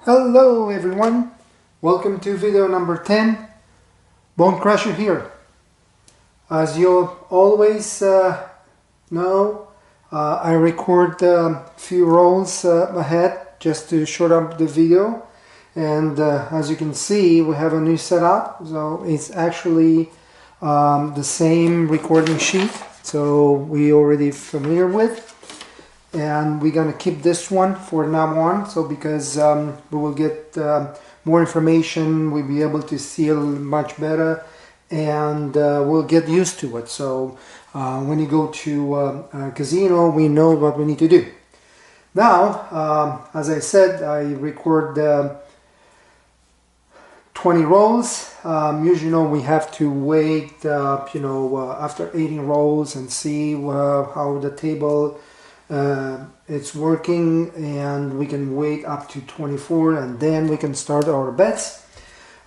Hello everyone, welcome to video number 10, Bone Crusher here. As you always know, I record a few rolls ahead just to short up the video, and as you can see we have a new setup, so it's actually the same recording sheet, so we already familiar with. And we're gonna keep this one for now on, so because we will get more information, we'll be able to seal much better, and we'll get used to it. So when you go to a casino, we know what we need to do. Now, as I said, I record 20 rolls. Usually, we have to wait, after 18 rolls and see how the table it's working, and we can wait up to 24 and then we can start our bets.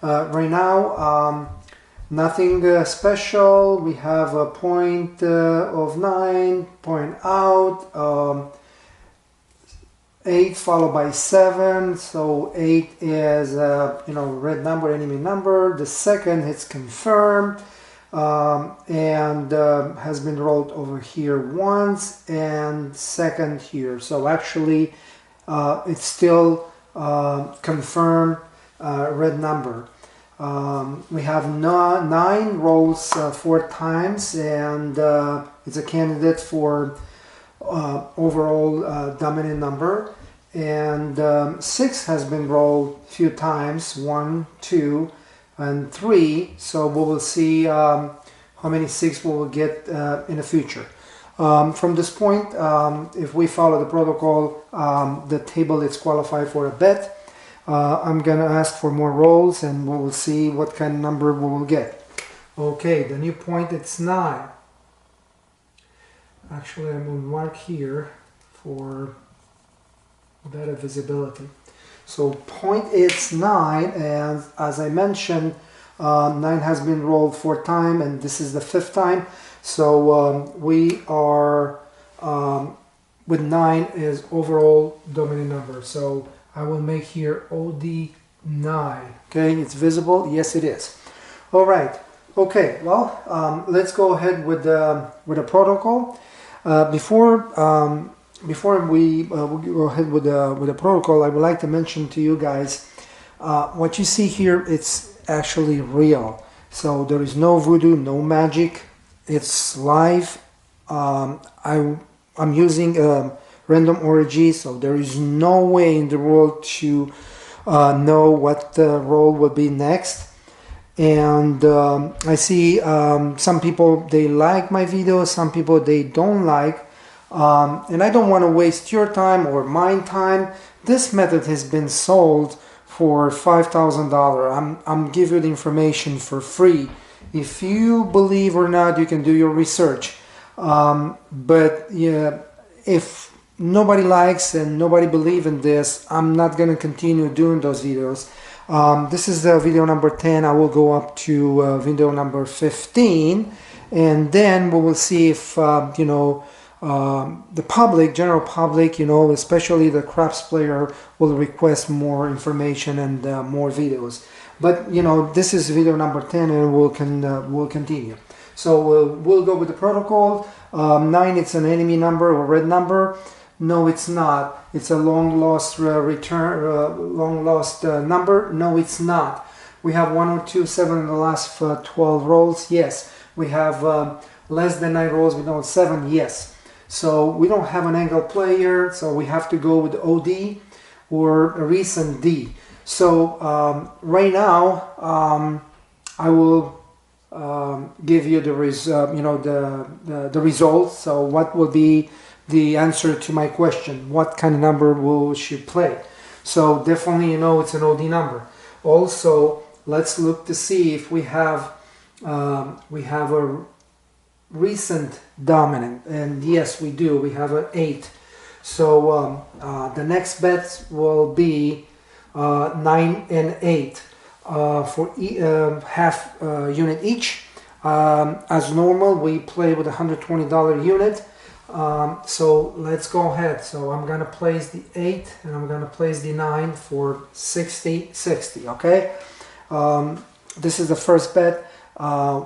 Right now, nothing special. We have a point of 9, point out, 8 followed by 7, so 8 is red number, enemy number. The second it's confirmed, and has been rolled over here once, and second here. So actually it's still confirmed red number. We have 9 rolls 4 times, and it's a candidate for overall dominant number. And 6 has been rolled a few times, 1, 2 and 3, so we will see how many 6 we will get in the future. From this point, if we follow the protocol, the table is qualified for a bet. I'm gonna ask for more rolls and we will see what kind of number we will get. Okay, the new point, it's 9. Actually, I'm going to mark here for better visibility. So point is 9, and as I mentioned, 9 has been rolled 4 times, and this is the 5th time. So we are with 9 is overall dominant number. So I will make here OD 9. Okay, it's visible. Yes, it is. All right. Okay. Well, let's go ahead with the protocol. Before we go ahead with the protocol, I would like to mention to you guys what you see here. It's actually real. So there is no voodoo, no magic. It's live. I'm using random origin, so there is no way in the world to know what the roll will be next. And I see some people, they like my videos, some people they don't like. And I don't want to waste your time or my time. This method has been sold for $5,000. I'm giving you the information for free. If you believe or not, you can do your research. But yeah, if nobody likes and nobody believes in this, I'm not going to continue doing those videos. This is the video number 10. I will go up to video number 15, and then we will see if the public, general public, especially the craps player, will request more information and more videos. But this is video number 10, and we'll continue. So we'll go with the protocol. 9, it's an enemy number or red number. No, it's not. It's a long lost number. No, it's not. We have 102.7 in the last 12 rolls. Yes. We have less than 9 rolls. We don't have 7. Yes. So we don't have an angle player, so we have to go with OD or a recent D. So right now I will give you the results. So what will be the answer to my question? What kind of number will she play? So definitely it's an OD number. Also, let's look to see if we have a recent dominant, and yes, we do. We have an 8. So the next bets will be 9 and 8 for half unit each. As normal, we play with a $120 unit. So let's go ahead. So I'm gonna place the 8 and I'm gonna place the 9 for 60-60. Okay, this is the first bet.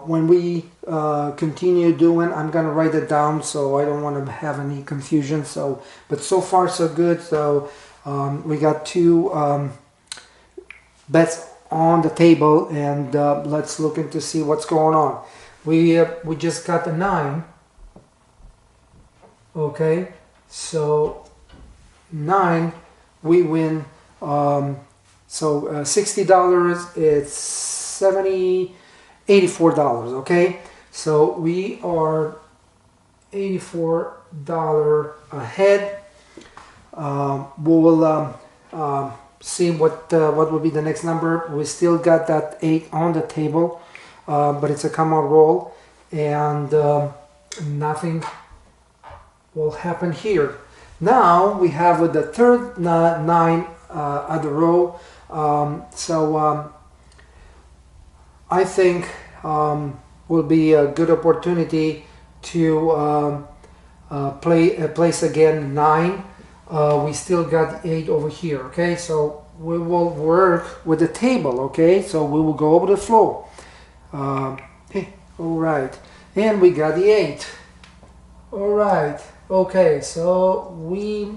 When we continue doing, I'm gonna write it down so I don't want to have any confusion. So, but so far so good. So we got two bets on the table, and let's look into see what's going on. We just got the 9. Okay, so 9, we win. So $60, it's $84. Okay, so we are $84 ahead. We will see what will be the next number. We still got that 8 on the table, but it's a come on roll, and nothing will happen here. Now we have the third 9 at the row. I think will be a good opportunity to place again 9. We still got 8 over here. Okay, so we will work with the table. Okay, so we will go over the floor. Okay, all right, and we got the 8. All right. Okay, so we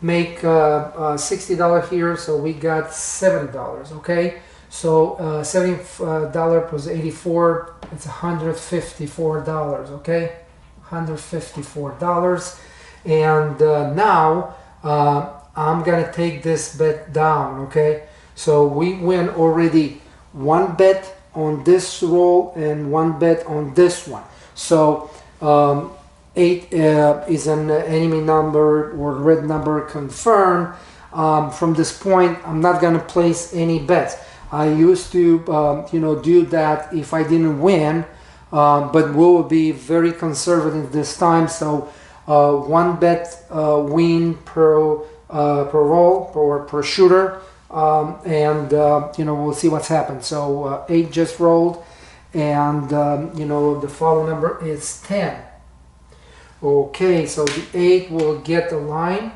make $60 here, so we got $70. Okay, so $70 plus 84, it's $154. Okay, $154, and now I'm gonna take this bet down. Okay, so we win already 1 bet on this roll and 1 bet on this one. So 8 is an enemy number or red number confirmed. From this point, I'm not going to place any bets. I used to, do that if I didn't win, but we will be very conservative this time. So 1 bet win per roll or per shooter, and we'll see what's happened. So 8 just rolled, and the follow number is 10. Okay, so the 8 will get the line,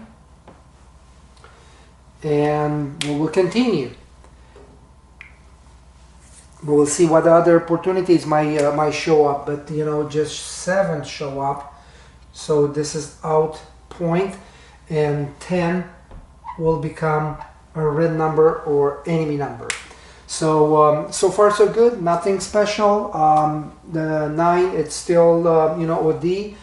and we will continue. We will see what other opportunities might show up, but just 7 show up. So this is out point, and 10 will become a red number or enemy number. So so far so good, nothing special. The 9, it's still OD.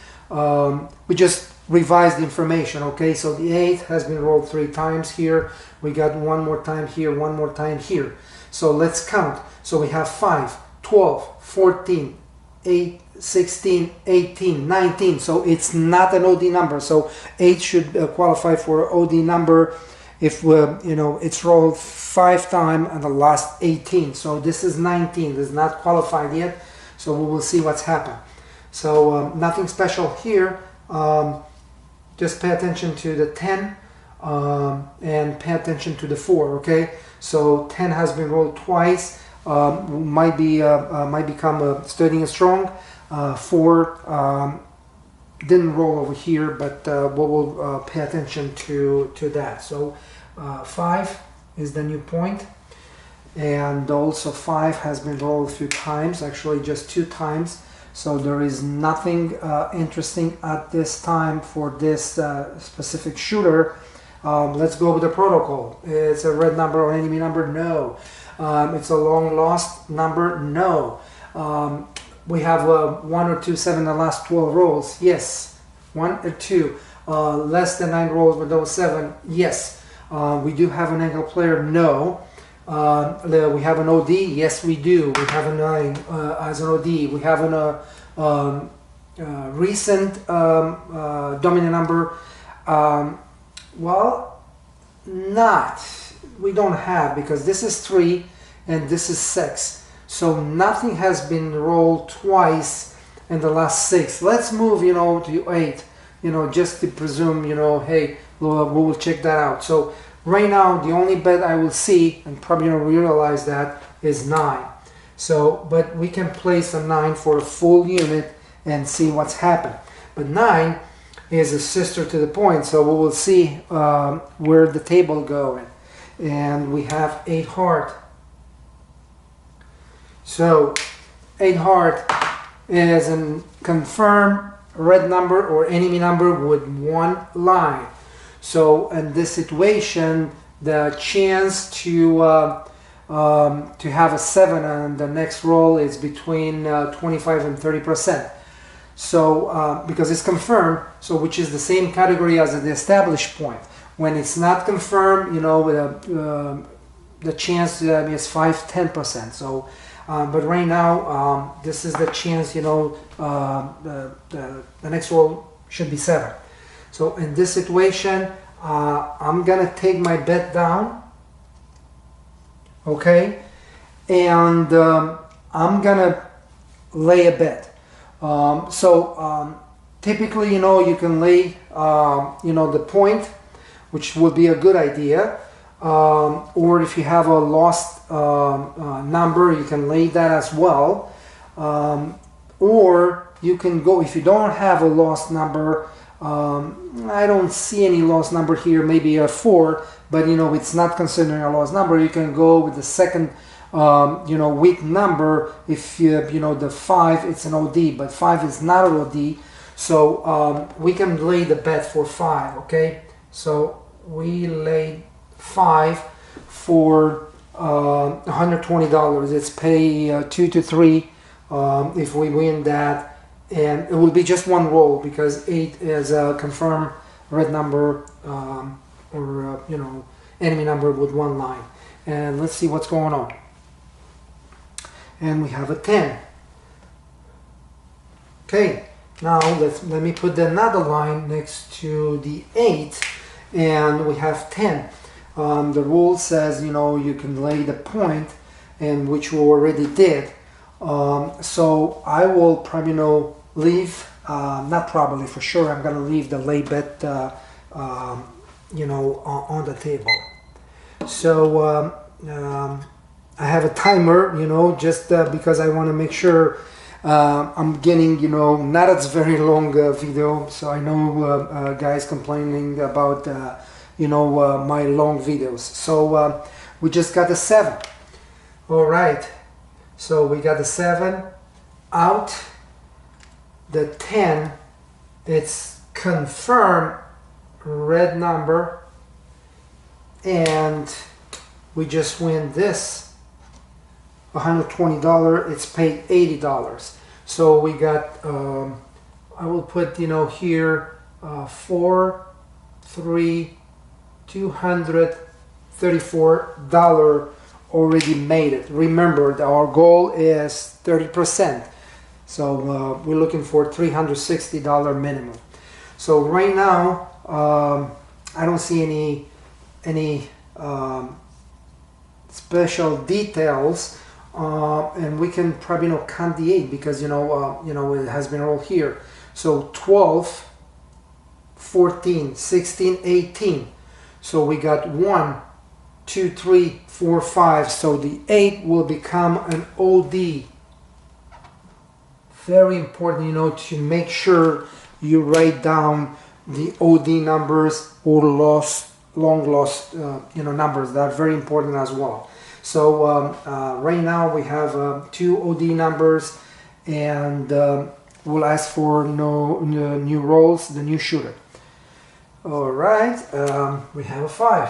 We just revised the information. Okay, so the 8 has been rolled 3 times here. We got 1 more time here, 1 more time here. So let's count. So we have 5, 12, 14, 8, 16, 18, 19. So it's not an OD number. So 8 should qualify for an OD number if it's rolled 5 times and the last 18. So this is 19. This is not qualified yet. So we will see what's happened. So nothing special here. Just pay attention to the 10 and pay attention to the 4. Okay, so 10 has been rolled twice. Might become steady and strong. 4 didn't roll over here, but we will pay attention to that. So 5 is the new point, and also 5 has been rolled a few times. Actually, just 2 times. So there is nothing interesting at this time for this specific shooter. Let's go with the protocol. It's a red number or enemy number? No. It's a long lost number? No. We have 1 or 2 7 in the last 12 rolls? Yes. 1 or 2. Less than 9 rolls with those 7? Yes. We do have an angle player? No. We have an OD? Yes, we do. We have a 9 as an OD. We have an recent dominant number. Well, not. We don't have, because this is 3 and this is 6. So nothing has been rolled twice in the last 6. Let's move, to 8, just to presume, hey, we will check that out. So right now, the only bet I will see, and probably realize that, is 9. So, but we can place a 9 for a full unit and see what's happened. but 9 is a sister to the point, so we will see where the table going. And we have 8 heart. So 8 heart is a confirmed red number or enemy number with 1 line. So in this situation, the chance to have a 7 on the next roll is between 25 and 30%. So because it's confirmed, so which is the same category as the established point. When it's not confirmed, you know, the chance is 5-10%. So but right now this is the chance, you know, the next roll should be 7. So in this situation, I'm gonna take my bet down, okay, and I'm gonna lay a bet. Typically, you know, you can lay, you know, the point, which would be a good idea, or if you have a lost number, you can lay that as well, or you can go, if you don't have a lost number, I don't see any lost number here, maybe a 4, but you know, it's not considering a lost number. You can go with the second you know, weak number. If you know, the 5, it's an OD, but 5 is not an OD, so we can lay the bet for 5. Okay, so we lay 5 for $120. It's pay 2 to 3 if we win that, and it will be just 1 roll because 8 is a confirmed red number or you know, enemy number with 1 line. And let's see what's going on. And we have a 10. Okay, now let me put another line next to the 8, and we have 10. The rule says, you know, you can lay the point, and which we already did. So I will probably, you know, leave, not probably, for sure, I'm gonna leave the lay bet, you know, on the table. So I have a timer, you know, just because I want to make sure I'm getting, you know, not a very long video. So I know guys complaining about, you know, my long videos. So we just got the 7. All right. So we got the 7 out. The 10, it's confirmed red number, and we just win this $120. It's paid $80. So we got I will put, you know, here 4 3 $234 already made it. Remember, our goal is 30%, so we're looking for $360 minimum. So right now I don't see any special details, and we can probably, you know, count the 8 because you know it has been rolled here. So 12, 14, 16, 18. So we got 1, 2, 3, 4, 5. So the 8 will become an OD. Very important, you know, to make sure you write down the OD numbers or long lost, you know, numbers. That are very important as well. So right now we have 2 OD numbers, and we'll ask for new rolls, the new shooter. All right, we have a 5.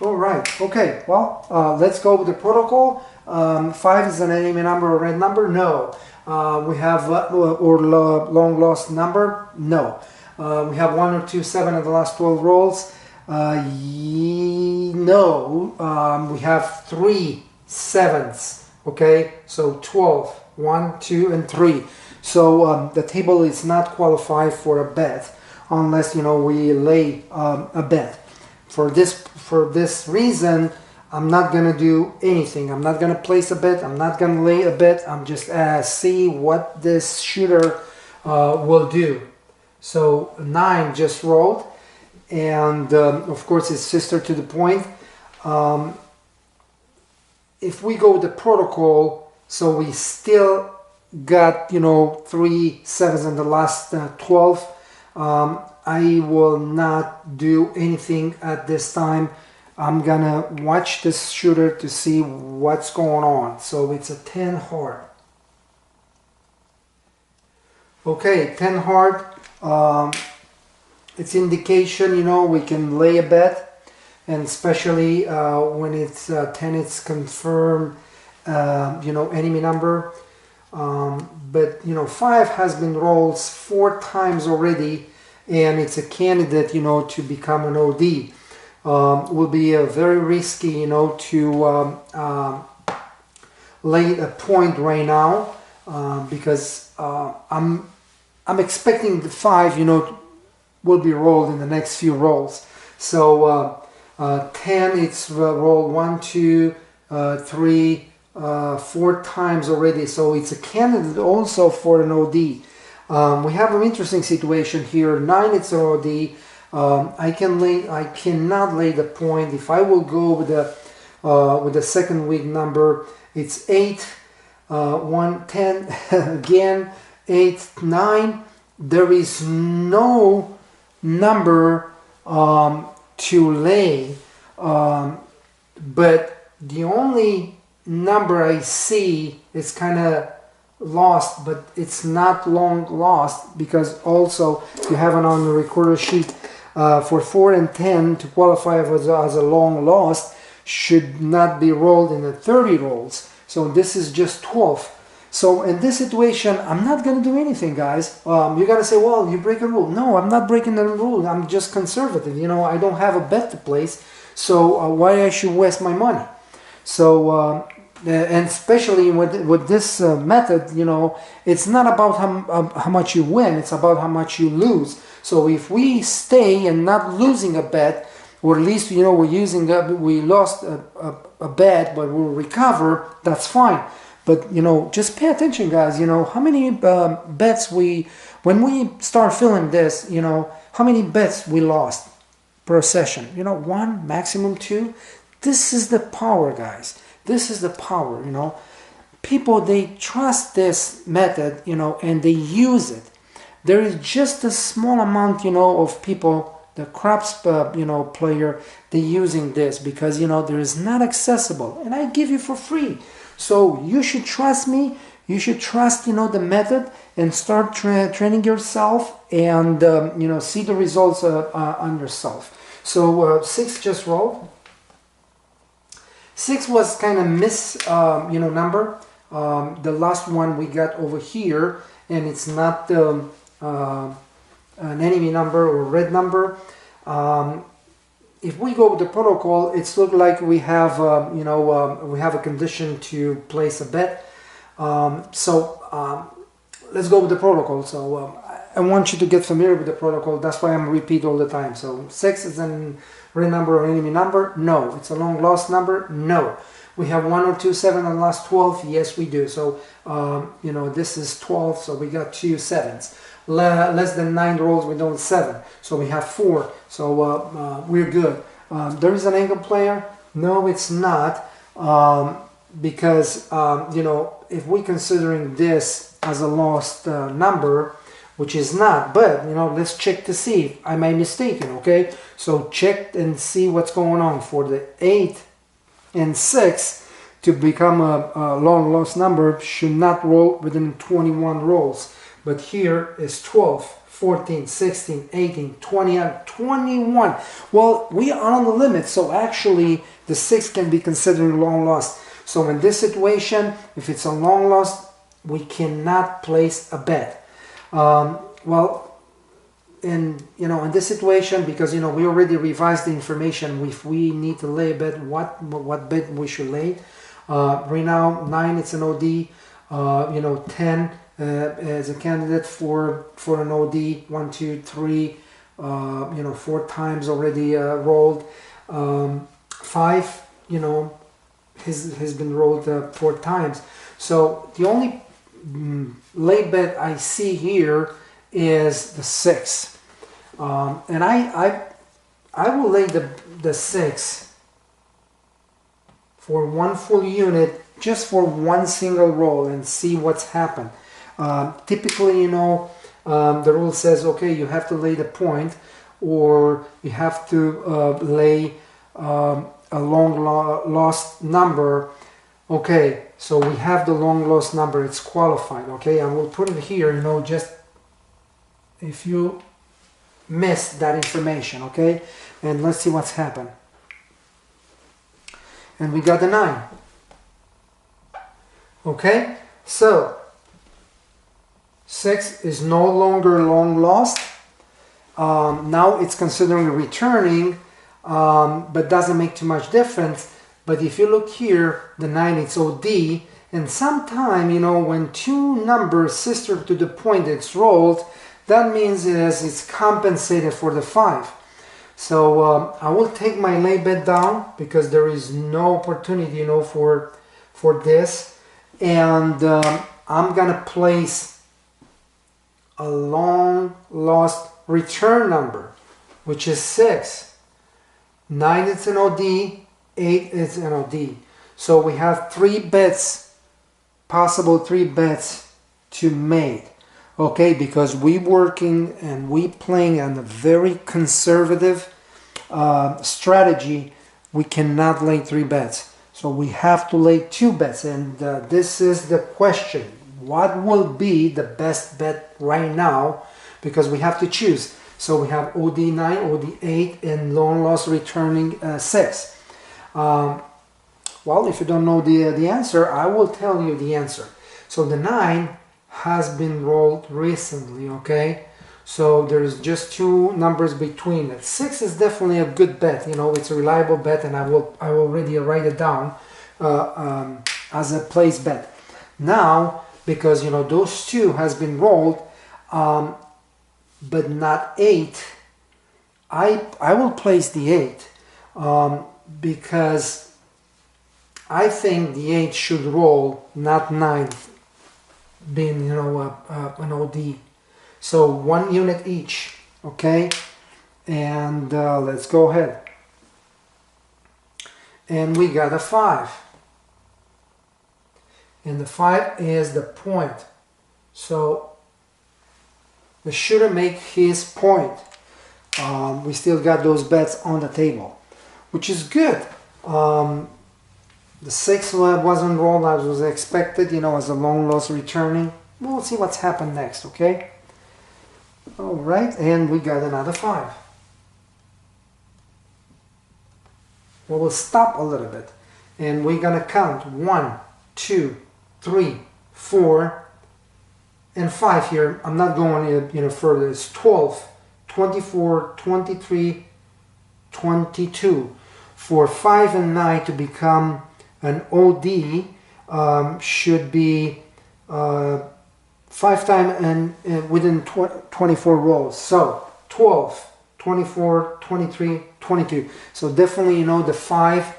All right, okay, well, let's go with the protocol. 5 is an enemy number or red number? No. We have or long lost number? No. We have 1 or 2 7 in the last 12 rolls? No. We have 3 7s. Okay, so 12, 1, 2, and 3. So the table is not qualified for a bet unless, you know, we lay a bet. For this reason, I'm not gonna do anything. I'm not gonna place a bet. I'm not gonna lay a bet. I'm just see what this shooter will do. So 9 just rolled, and of course it's sister to the point. If we go with the protocol, so we still got, you know, 3 sevens in the last 12. I will not do anything at this time. I'm gonna watch this shooter to see what's going on. So it's a 10 hard. Okay, 10 hard. It's indication, you know, we can lay a bet, and especially when it's 10, it's confirmed, you know, enemy number. But you know, 5 has been rolled 4 times already, and it's a candidate, you know, to become an OD. Will be very risky, you know, to lay a point right now, because I'm expecting the 5, you know, will be rolled in the next few rolls. So 10, it's rolled 1, 2, 3, 4 times already, so it's a candidate also for an OD. We have an interesting situation here. 9, it's an OD. I cannot lay the point. If I will go with the second week number, it's 8, 1, 10 again, 8, 9. There is no number to lay, but the only number I see is kind of lost, but it's not long lost, because also you have it on the recorder sheet for 4 and 10 to qualify as a long lost should not be rolled in the 30 rolls. So this is just 12. So in this situation, I'm not going to do anything, guys. You got to say, well, you break a rule. No, I'm not breaking the rule. I'm just conservative. You know, I don't have a bet to place, so why I should waste my money? So and especially with this method, you know, it's not about how much you win, it's about how much you lose. So if we stay and not losing a bet, or at least, you know, we lost a bet but we'll recover, that's fine. But you know, just pay attention, guys. You know, how many bets when we start filling this, you know, how many bets we lost per session? You know, 1, maximum 2. This is the power, guys. This is the power, you know. People, they trust this method, you know, and they use it. There is just a small amount, you know, of people, the craps, you know, player, they using this because, you know, there is not accessible, and I give you for free. So you should trust me. You should trust, you know, the method, and start training yourself, and you know, see the results on yourself. So 6 just rolled. 6 was kind of you know, number. The last one we got over here, and it's not an enemy number or red number. If we go with the protocol, it's look like we have you know, we have a condition to place a bet. So let's go with the protocol. So I want you to get familiar with the protocol. That's why I'm repeat all the time. So 6 is an red number or enemy number? No. It's a long lost number? No. We have 1 or 2 7 on the last 12? Yes, we do. So you know, this is 12, so we got 2 7s. Less than 9 rolls, we don't 7, so we have 4. So we're good. There is an angle player? No, it's not, because you know, if we're considering this as a lost number, which is not, but you know, let's check to see if I may mistaken. Okay, so check and see what's going on for the 8 and 6 to become a long lost number. Should not roll within 21 rolls, but here is 12, 14, 16, 18, 20, 21. Well, we are on the limit, so actually the 6 can be considered long lost. So in this situation, if it's a long lost, we cannot place a bet. Well, in this situation, because you know, we already revised the information, if we need to lay a bet, what bet we should lay. Right now, 9, it's an OD. You know, 10 as a candidate for an OD. 1, 2, 3. You know, 4 times already rolled. 5, you know, has been rolled 4 times. So the only lay bet I see here is the 6, and I will lay the 6 for 1 full unit just for one single roll and see what's happened. Typically, you know, the rule says, okay, you have to lay the point, or you have to lay a long lost number. Okay, so we have the long lost number, it's qualified, okay, and we'll put it here, you know, just if you missed that information, okay, and let's see what's happened. And we got the 9. Okay, so 6 is no longer long lost. Now it's considering returning, but doesn't make too much difference. But if you look here, the 9, it's OD, and sometime, you know, when two numbers sister to the point it's rolled, that means it's compensated for the 5. So I will take my lay bet down because there is no opportunity, you know, for this, and I'm gonna place a long lost return number, which is 6. 9, it's an OD. 8 is an OD. So we have 3 bets, possible 3 bets to make. Okay, because we working and we playing on a very conservative strategy, we cannot lay 3 bets. So we have to lay 2 bets, and this is the question. What will be the best bet right now? Because we have to choose. So we have OD9, OD8, and long loss returning 6. Well, if you don't know the answer, I will tell you the answer. So the 9 has been rolled recently, okay? So there's just 2 numbers between it. 6 is definitely a good bet, you know, it's a reliable bet, and I will already write it down as a place bet. Now, because, you know, those 2 has been rolled, but not 8, I will place the 8 because I think the 8 should roll, not 9 being, you know, an OD. So 1 unit each, okay? And let's go ahead. And we got a 5. And the 5 is the point. So the shooter make his point. We still got those bets on the table, which is good. The 6 wasn't rolled as was expected, you know, as a long loss returning. We'll see what's happened next, okay? Alright, and we got another 5. Well, we'll stop a little bit, and we're gonna count 1, 2, 3, 4, and 5 here. I'm not going, you know, further. It's 12, 24, 23, 22. For 5 and 9 to become an OD should be 5 times and within 24 rolls. So 12, 24, 23, 22. So definitely, you know, the 5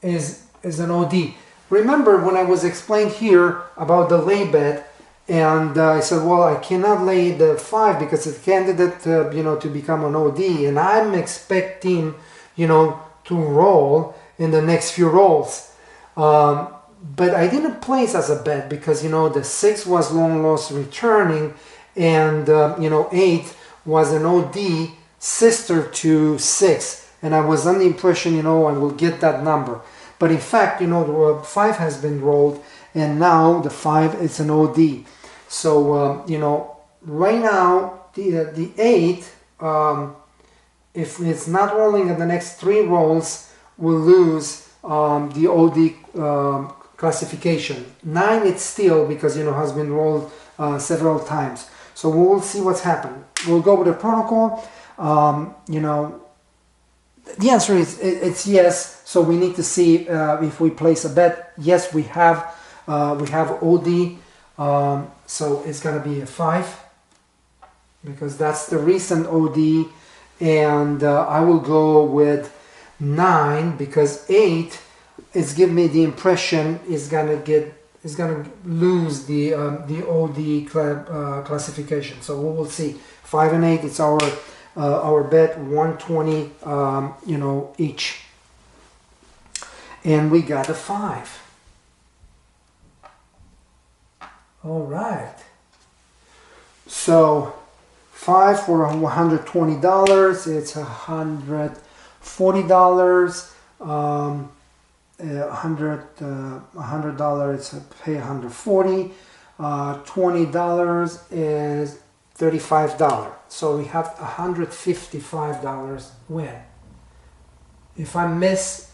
is an OD. Remember when I was explained here about the lay bet, and I said, well, I cannot lay the 5 because it's candidate, you know, to become an OD, and I'm expecting, you know, to roll in the next few rolls. But I didn't place as a bet because, you know, the 6 was long loss returning, and you know, 8 was an OD sister to 6, and I was under the impression, you know, I will get that number. But in fact, you know, the 5 has been rolled, and now the 5 is an OD. So you know, right now the 8, if it's not rolling in the next 3 rolls, will lose the OD classification. 9 it's still, because, you know, has been rolled several times. So we'll see what's happened. We'll go with the protocol. You know, the answer is it's yes. So we need to see if we place a bet. Yes, we have OD. So it's gonna be a 5 because that's the recent OD, and I will go with 9 because 8 is giving me the impression is gonna lose the OD classification. So we will see. 5 and 8, it's our bet, 120, you know, each. and we got a 5. All right. So 5 for $120. It's $140. $100. It's pay $140. $20 is $35. So we have $155 win. If I miss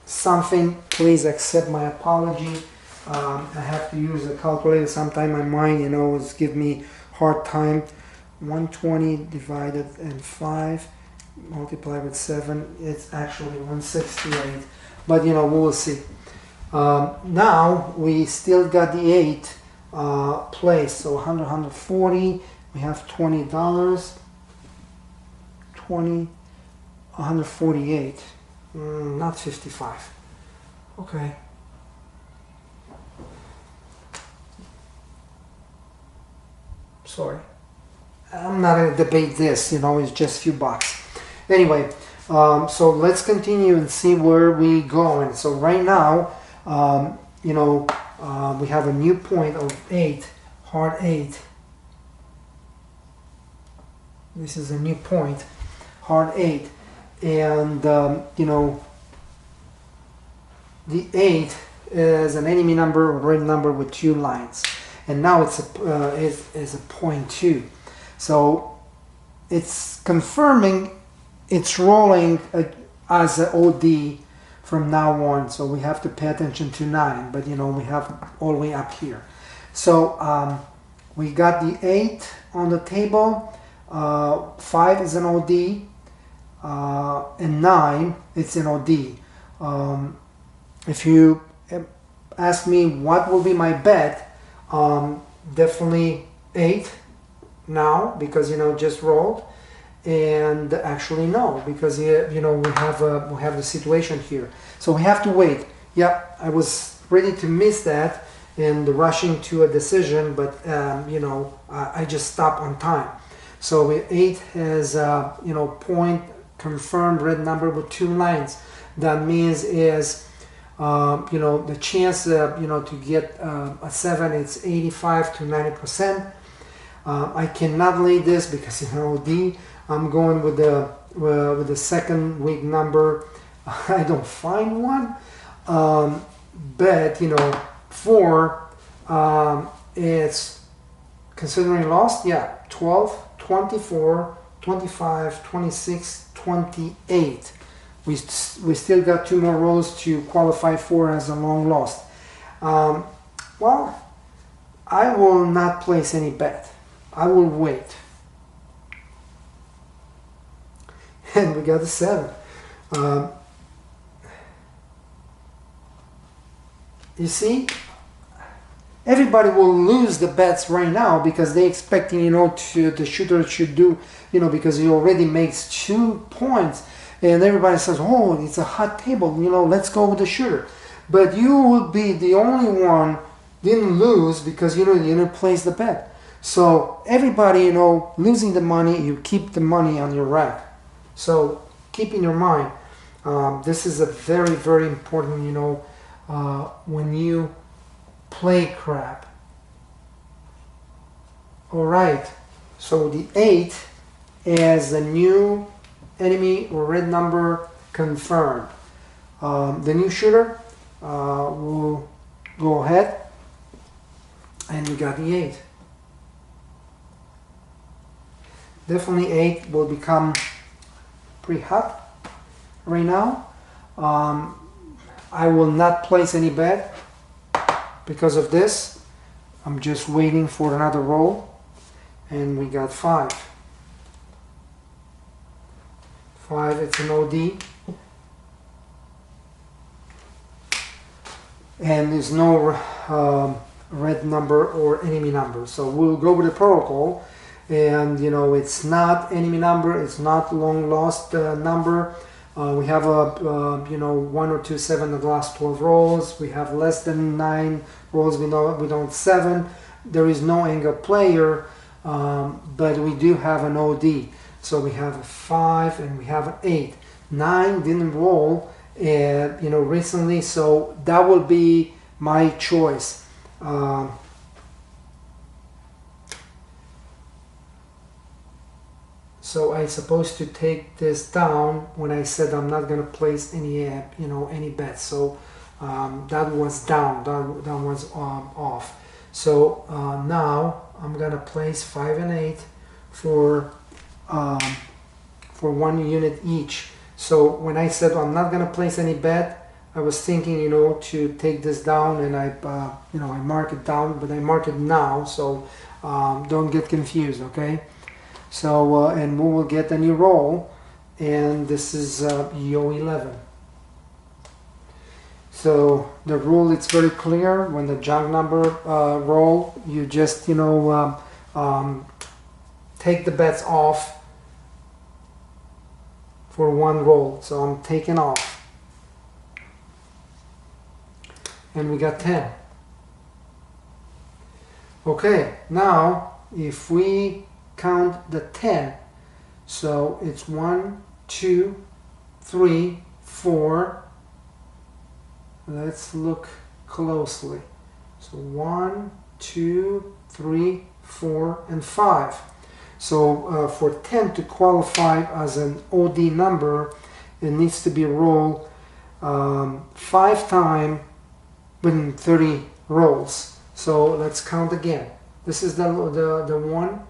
something, please accept my apology. I have to use a calculator. Sometimes my mind, is give me hard time. 120 divided in 5 multiplied with 7, it's actually 168. But we will see. Now we still got the 8 place. So 140. We have $20. 148. Not 55. Okay. Sorry. I'm not going to debate this, it's just a few bucks. Anyway, so let's continue and see where we go. And so right now, we have a new point of 8, hard 8. This is a new point, hard 8. And, the 8 is an enemy number or red number with 2 lines. And now it's a 0.2. So it's confirming it's rolling as an OD from now on. So we have to pay attention to 9, but we have all the way up here. So we got the 8 on the table. 5 is an OD. And 9, it's an OD. If you ask me what will be my bet, definitely 8 now, because just rolled, and actually no, because we have the situation here, so we have to wait. Yep, I was ready to miss that and rushing to a decision, but I just stopped on time. So 8 has point confirmed red number with 2 lines. That means is the chance to get a 7, it's 85 to 90%. I cannot lay this because D. I'm going with the second week number. I don't find one, but 4 it's considering lost. Yeah, 12, 24, 25, 26, 28. We still got 2 more rolls to qualify for as a long lost. Well, I will not place any bet. I will wait. And we got a 7. You see, everybody will lose the bets right now because they expecting the shooter should do because he already makes 2 points. And everybody says, oh, it's a hot table, let's go with the shooter. But you will be the only one didn't lose because you didn't place the bet. So everybody, losing the money, you keep the money on your rack. So keep in your mind, this is a very, very important, when you play crap. All right, so the 8 is a new enemy or red number confirmed. The new shooter will go ahead, and we got the 8. Definitely 8 will become pretty hot right now. I will not place any bet because of this. I'm just waiting for another roll, and we got 5. 5, it's an OD. And there's no red number or enemy number. So we'll go with the protocol. And it's not enemy number, it's not long lost number. We have a 1 or 2 7 in the last 12 rolls. We have less than 9 rolls. We don't 7. There is no angle player, but we do have an OD. So we have a 5 and we have an 8. 9 didn't roll, you know, recently, so that will be my choice. So I supposed to take this down when I said I'm not gonna place any you know, any bets. So that was down, that was off. So now I'm gonna place 5 and 8 for 1 unit each. So when I said I'm not gonna place any bet, I was thinking, you know, to take this down, and I you know, I mark it down, but I mark it now, so don't get confused, okay? So and we will get a new roll, and this is EO 11. So the rule, it's very clear. When the junk number roll, you just, you know, take the bets off for 1 roll. So I'm taking off, and we got 10. Okay, now if we count the 10, so it's 1, 2, 3, 4. Let's look closely. So 1, 2, 3, 4, and 5. So for 10 to qualify as an OD number, it needs to be rolled 5 times within 30 rolls. So let's count again. This is the 1.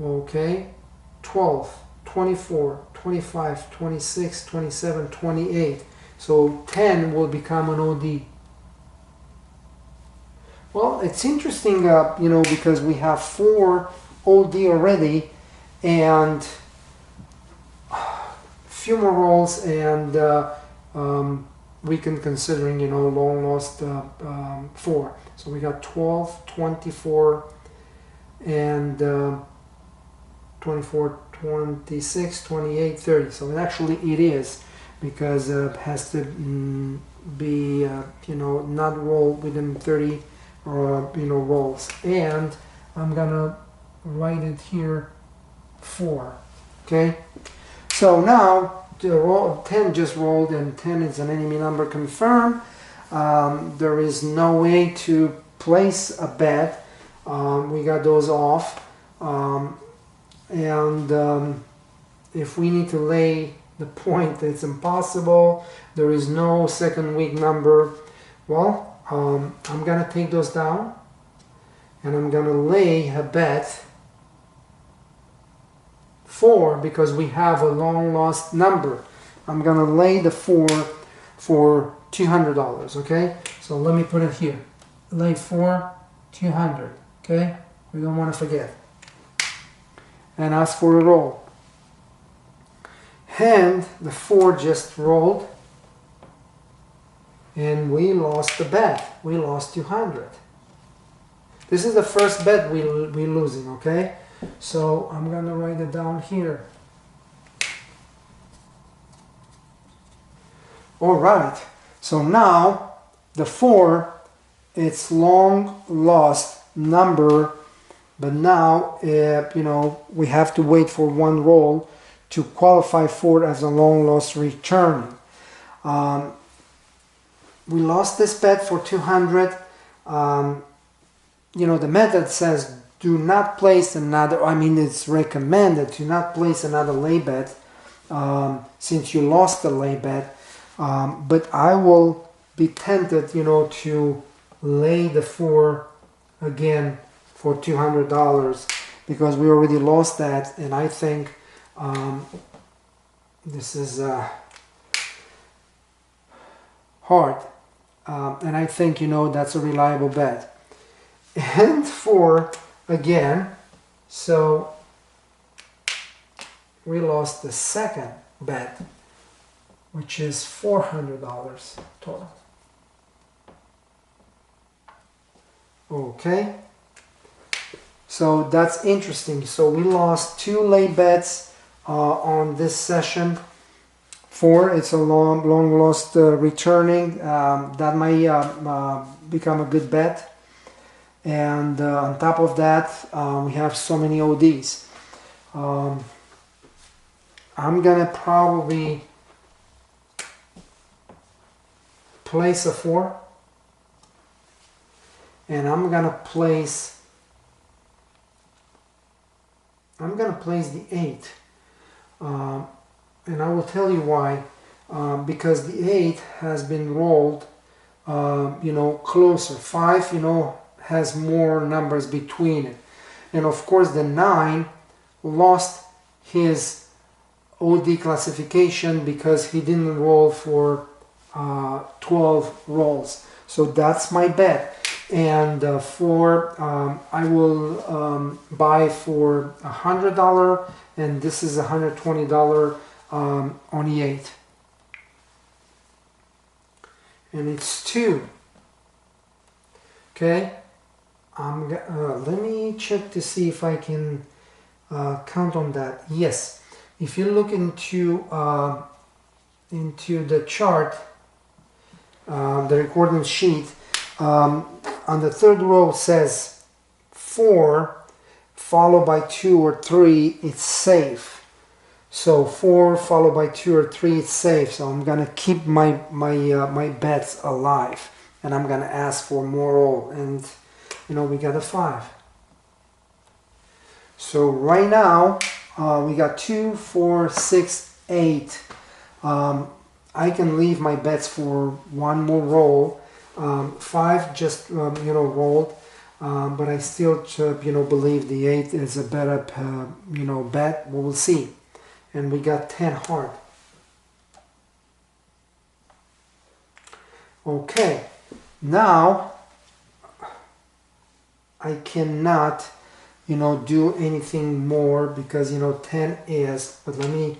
Okay, 12, 24, 25, 26, 27, 28. So 10 will become an OD. Well, it's interesting, you know, because we have 4 OD already, and few more rolls, and we can considering, you know, long lost 4. So we got 12, 24, and 24, 26, 28, 30. So actually it is, because it has to be, you know, not roll within 30 you know, rolls. And I'm gonna write it here 4. Okay, so now the roll 10 just rolled, and 10 is an enemy number confirmed. There is no way to place a bet. We got those off. If we need to lay the point, it's impossible. There is no second week number. Well, I'm gonna take those down, and I'm gonna lay a bet 4, because we have a long lost number. I'm gonna lay the 4 for $200. Okay, so let me put it here. Lay 4, 200. Okay, we don't want to forget. And ask for a roll. And the 4 just rolled, and we lost the bet. We lost 200. This is the first bet we're losing, okay? So I'm gonna write it down here. All right, so now the 4, it's long lost number, but now you know, we have to wait for 1 roll to qualify for it as a long lost returning. We lost this bet for 200. You know, the method says do not place another, I mean, it's recommended to not place another lay bet since you lost the lay bet. But I will be tempted, you know, to lay the 4 again for $200, because we already lost that, and I think this is hard, and I think, you know, that's a reliable bet. And 4 again, so we lost the second bet, which is $400 total. Okay, so that's interesting. So we lost 2 lay bets on this session. 4, it's a long lost returning. That might become a good bet. And on top of that, we have so many ODs. I'm gonna probably place a 4, and I'm gonna place the 8, and I will tell you why. Because the 8 has been rolled, closer. 5, has more numbers between it, and of course the 9 lost his OD classification because he didn't roll for 12 rolls. So that's my bet. And I will buy for $100, and this is $120 on the 8. And it's 2. Okay, let me check to see if I can count on that. Yes, if you look into the chart, the recording sheet, on the 3rd row it says 4 followed by 2 or 3, it's safe. So 4 followed by 2 or 3, it's safe. So I'm gonna keep my bets alive, and I'm gonna ask for more roll, and we got a 5. So right now we got 2, 4, 6, 8. I can leave my bets for one more roll. 5 just rolled, but I still believe the 8 is a better bet. We will see. And we got 10 heart. Okay, now I cannot do anything more because 10 is, but let me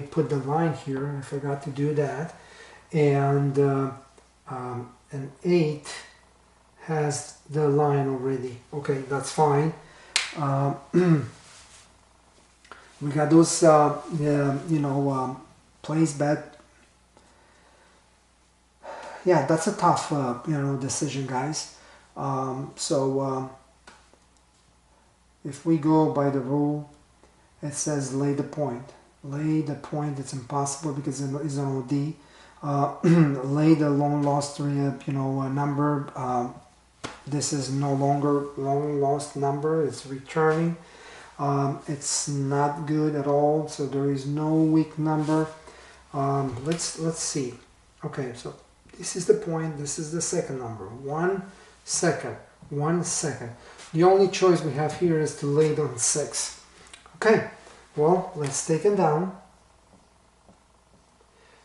put the line here. I forgot to do that. And an 8 has the line already. Okay, that's fine. We got those place bet. Yeah, that's a tough decision, guys. If we go by the rule, it says lay the point. Lay the point. It's impossible because it's an OD. Lay the long lost number. This is no longer long lost number. It's returning. It's not good at all. So there is no weak number. Let's see. Okay, so this is the point. This is the second number. 1 second. 1 second. The only choice we have here is to lay it on 6. Okay, well, let's take it down.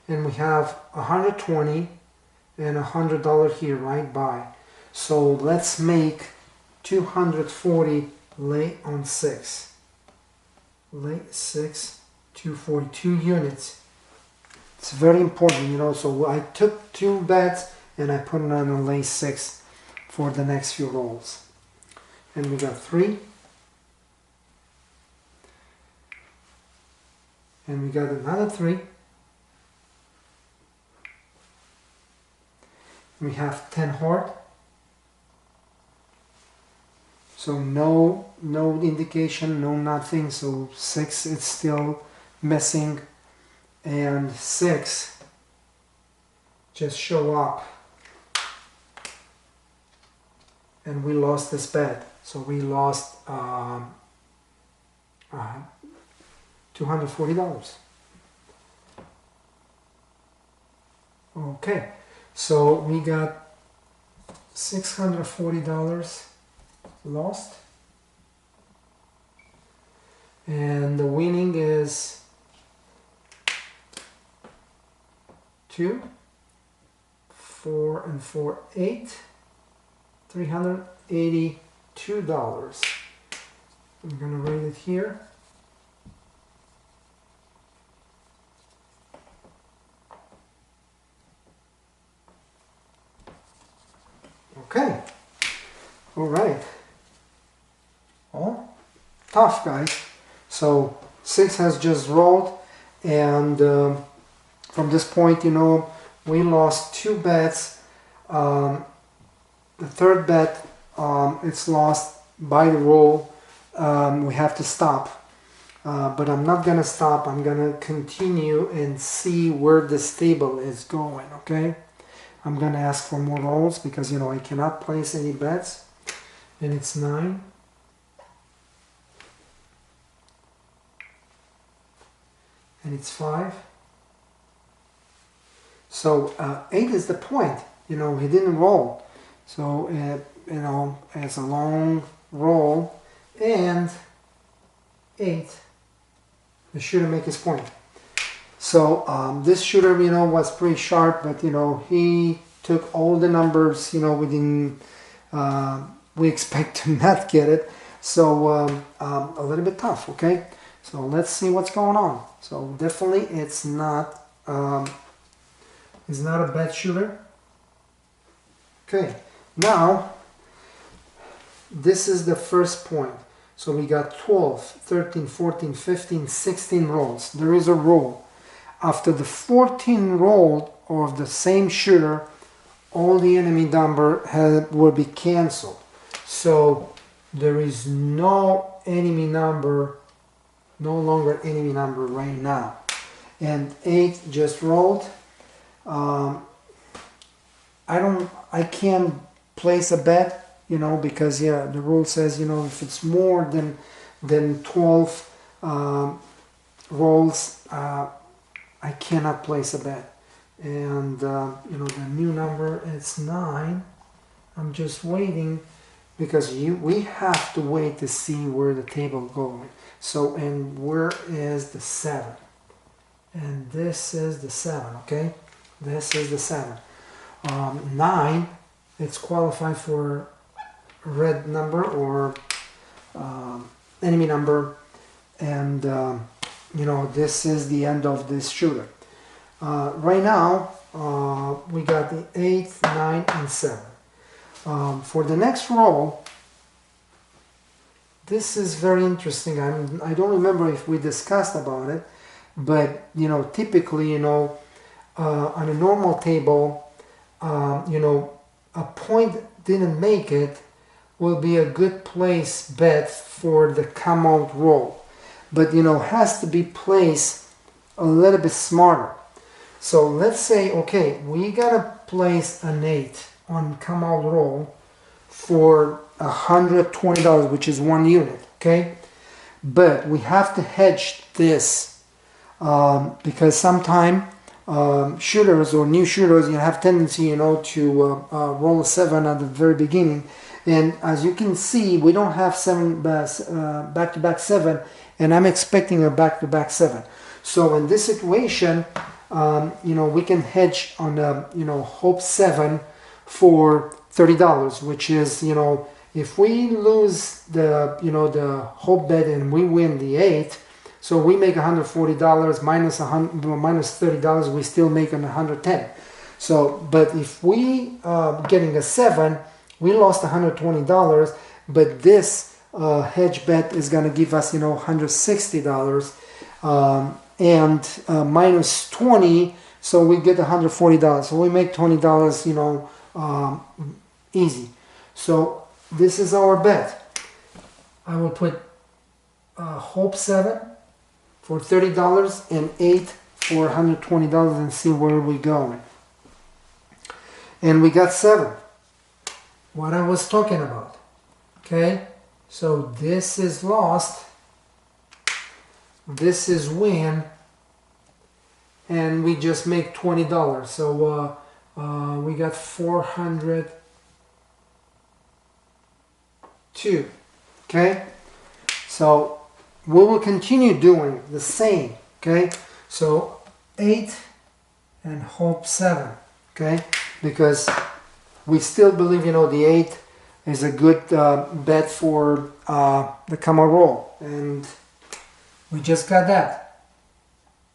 And we have 120 and $100 here, right? Buy. So let's make 240 lay on 6. Lay 6, 242 units. It's very important, so I took 2 bets and I put it on a lay 6 for the next few rolls. And we got 3. And we got another 3. We have 10 heart. So no indication, no nothing. So 6, it's still missing. And 6 just show up. And we lost this bet. So we lost $240. Okay, so we got $640 lost, and the winning is 2, 4 and 4, 8, $382. I'm gonna write it here. Okay, all right. Oh, tough, guys. So 6 has just rolled, and from this point, we lost 2 bets. The third bet, it's lost by the roll. We have to stop, but I'm not gonna stop. I'm gonna continue and see where this table is going. Okay, I'm gonna ask for more rolls because you know I cannot place any bets. And it's 9. And it's 5. So 8 is the point. You know, he didn't roll. So you know, it's a long roll, and 8, the shooter make his point. So this shooter, you know, was pretty sharp, but you know, he took all the numbers, you know, we expect to not get it. So a little bit tough, okay? So let's see what's going on. So definitely it's not a bad shooter. Okay, now this is the first point. So we got 12, 13, 14, 15, 16 rolls. There is a roll. After the 14th roll of the same shooter, all the enemy number will be canceled. So there is no enemy number, no longer enemy number right now. And 8 just rolled. I can't place a bet, you know, because yeah, the rule says, you know, if it's more than 12 rolls, I cannot place a bet. And you know, the new number is 9. I'm just waiting because we have to wait to see where the table goes. So, and where is the 7? And this is the 7, okay? This is the 7. 9, it's qualified for red number or enemy number, and you know, this is the end of this shooter. Right now we got the 8, 9, and 7. For the next roll, this is very interesting. I don't remember if we discussed about it, but you know, typically, you know, on a normal table, you know, a point didn't make it will be a good place bet for the come out roll, but you know, has to be placed a little bit smarter. So let's say, okay, we gotta place an 8 on come out roll for $120, which is 1 unit, okay? But we have to hedge this because sometimes shooters or new shooters, you have tendency, you know, to roll a 7 at the very beginning, and as you can see, we don't have 7 back-to-back 7, and I'm expecting a back-to-back 7. So in this situation, you know, we can hedge on a, you know, hope 7 for $30, which is, you know, if we lose the, you know, the hope bet and we win the 8, so we make $140 minus $30, we still make an $110. So, but if we getting a 7, we lost $120, but this hedge bet is going to give us, you know, $160, and minus 20, so we get $140. So we make $20, you know, easy. So this is our bet. I will put hope 7 for $30 and 8 for $120 and see where we go. And we got 7. What I was talking about. Okay, so this is lost. This is win, and we just make $20. So we got 402. Okay, so we will continue doing the same. Okay, so 8 and hope 7. Okay, because we still believe, you know, the 8 is a good bet for the come out roll, and we just got that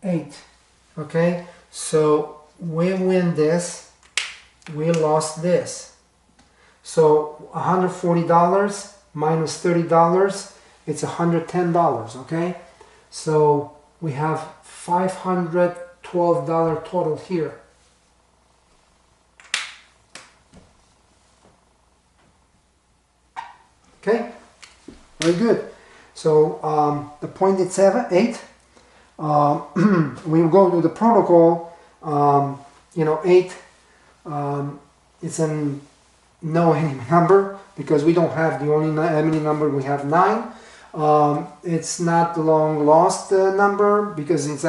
8. Okay, so we win this, we lost this. So $140 minus $30, it's $110. Okay, so we have $512 total here. Okay, very good. So the point is 8. We go to the protocol. You know, 8 It's an no enemy number because we don't have the only enemy number. We have 9. It's not the long lost number because it's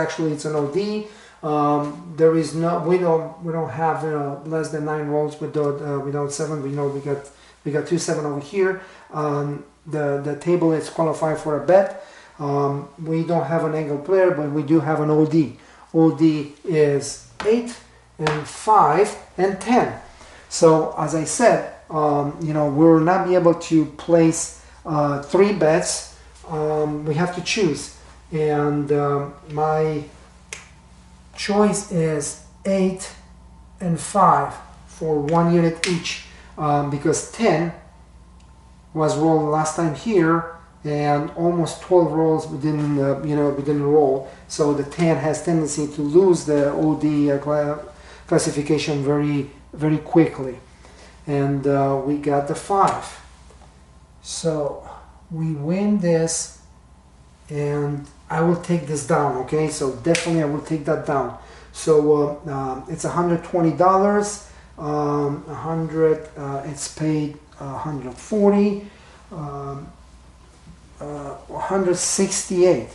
an OD. There is no, we don't have less than 9 rolls without 7. We know we got 2 7 over here. The table is qualified for a bet. We don't have an angle player, but we do have an OD. OD is 8 and 5 and 10. So as I said, we will not be able to place 3 bets. We have to choose, and my choice is 8 and 5 for 1 unit each, because 10 was rolled last time here, and almost 12 rolls we didn't roll. So the 10 has tendency to lose the OD classification very, very quickly. And we got the 5. So we win this, and I will take this down. Okay, so definitely I will take that down. So it's $120. 100. It's paid 140. 168.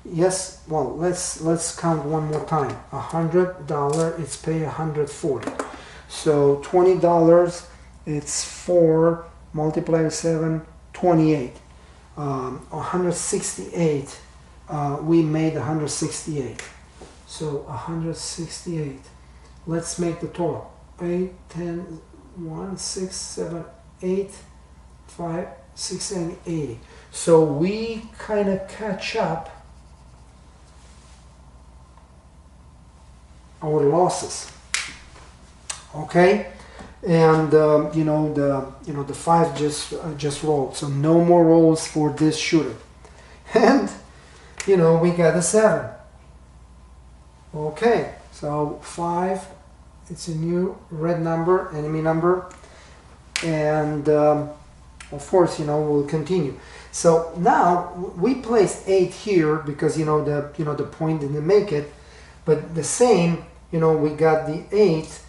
Yes. Well, let's count one more time. $100. It's paid 140. So $20. It's 4 multiplied 7. 28. 168. We made 168. So 168. Let's make the total. 8, 10, 1, 6, 7, 8, 5, 6, 7, 80. So we kind of catch up our losses. Okay, and the 5 just rolled, so no more rolls for this shooter. And we got a 7. Okay, so 5. It's a new red number, enemy number, and of course, we'll continue. So now we placed 8 here because the point didn't make it, but the same, we got the 8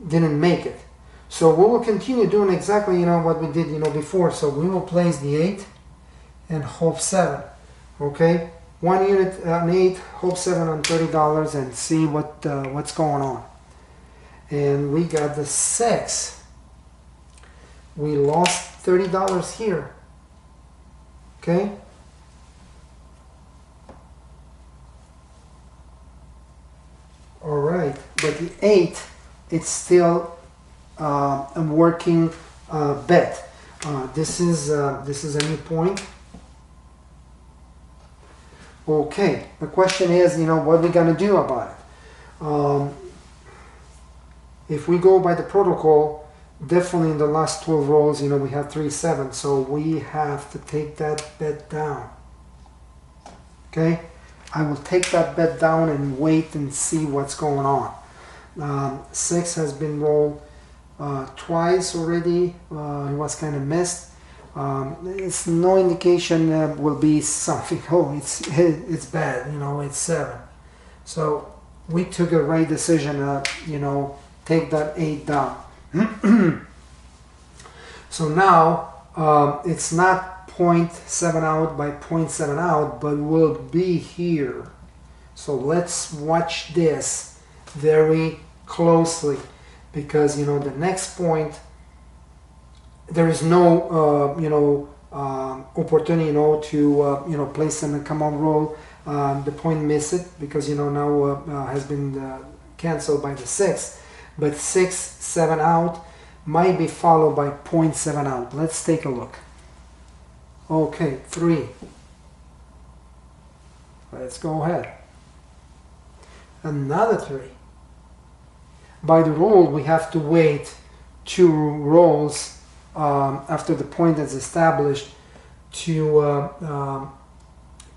didn't make it. So we will continue doing exactly what we did before. So we will place the 8 and hope 7. Okay, 1 unit an 8, hope 7 on $30, and see what's going on. And we got the 6. We lost $30 here. Okay. All right, but the 8, it's still a working bet. This is a new point. Okay, the question is, what are we gonna do about it? If we go by the protocol, definitely in the last 12 rolls, we have 3 7, so we have to take that bet down. Okay, I will take that bet down and wait and see what's going on. 6 has been rolled twice already. It was kind of missed. It's no indication will be something. Oh, it's bad. It's 7. So we took a right decision. Take that 8 down. So now it's not 0.7 out by 0.7 out, but will be here. So let's watch this very closely, because the next point, there is no opportunity to place them and come on roll. The point miss it because now has been canceled by the 6. But 6 7 out might be followed by 0.7 out. Let's take a look. Okay, 3. Let's go ahead. Another 3. By the rule, we have to wait 2 rolls after the point is established to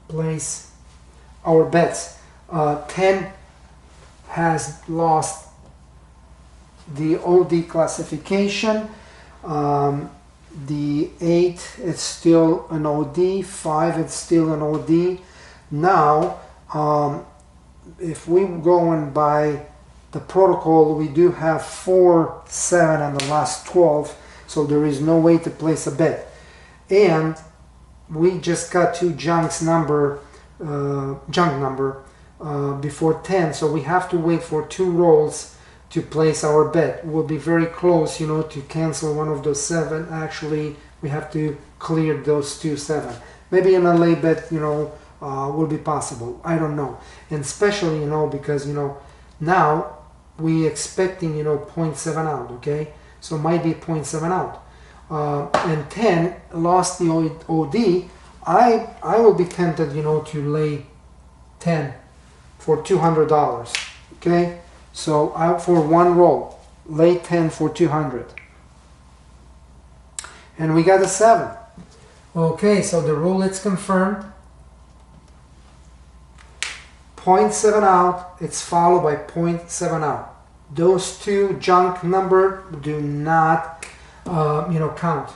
place our bets. 10 has lost the OD classification. The 8, it's still an OD. 5, it's still an OD. Now, if we go and buy the protocol, we do have 4-7 on the last 12, so there is no way to place a bet. And we just got two junk number before 10, so we have to wait for 2 rolls to place our bet. We'll be very close, you know, to cancel one of those 7. Actually, we have to clear those 2 7. Maybe in a lay bet, you know, will be possible. I don't know. And especially, you know, because, you know, now we expecting, you know, 0.7 out, okay? So might be 0.7 out. And 10 lost the OD. I will be tempted, you know, to lay 10 for $200, okay? So out for 1 roll, lay 10 for 200. And we got a 7. Okay, so the rule is confirmed. 0.7 out, it's followed by 0.7 out. Those 2 junk number do not, you know, count.